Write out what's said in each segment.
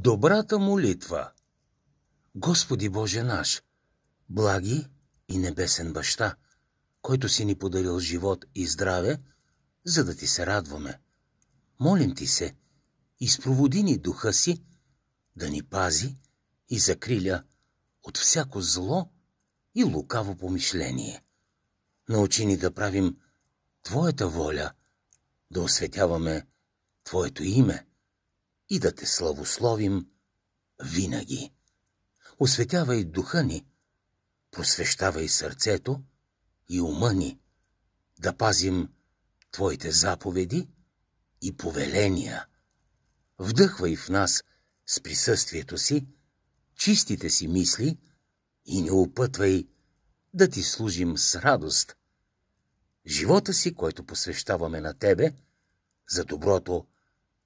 Добрата молитва. Господи Боже наш, благи и небесен баща, който си ни подарил живот и здраве, за да ти се радваме. Молим ти се, изпроводи ни духа си, да ни пази и закриля от всяко зло и лукаво помишление. Научи ни да правим Твоята воля, да осветяваме Твоето име и да Те славословим винаги. Осветявай духа ни, просвещавай сърцето и ума ни, да пазим Твоите заповеди и повеления. Вдъхвай в нас с присъствието си чистите си мисли и ни опътвай да Ти служим с радост. Живота си, който посвещаваме на Тебе, за доброто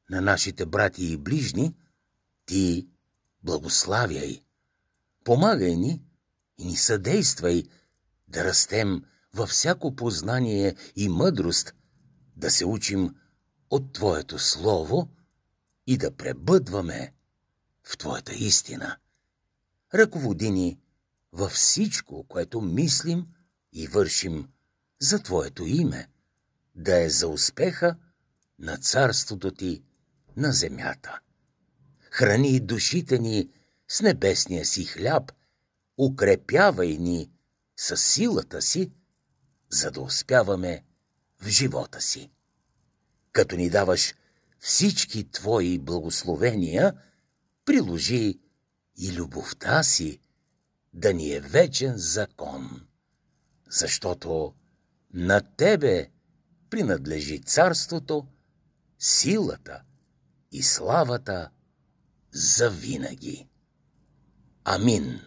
на нашите брати и ближни, Ти благославяй. Помагай ни и ни съдействай да растем във всяко познание и мъдрост, да се учим от Твоето Слово и да пребъдваме в Твоята истина. Ръководи ни във всичко, което мислим и вършим за Твоето име, да е за успеха на царството Ти на земята. Храни душите ни с небесния си хляб, укрепявай ни със силата си, за да успяваме в живота си. Като ни даваш всички Твои благословения, приложи и любовта си да ни е вечен закон, защото на Тебе принадлежи царството, силата и славата за винаги. Амин.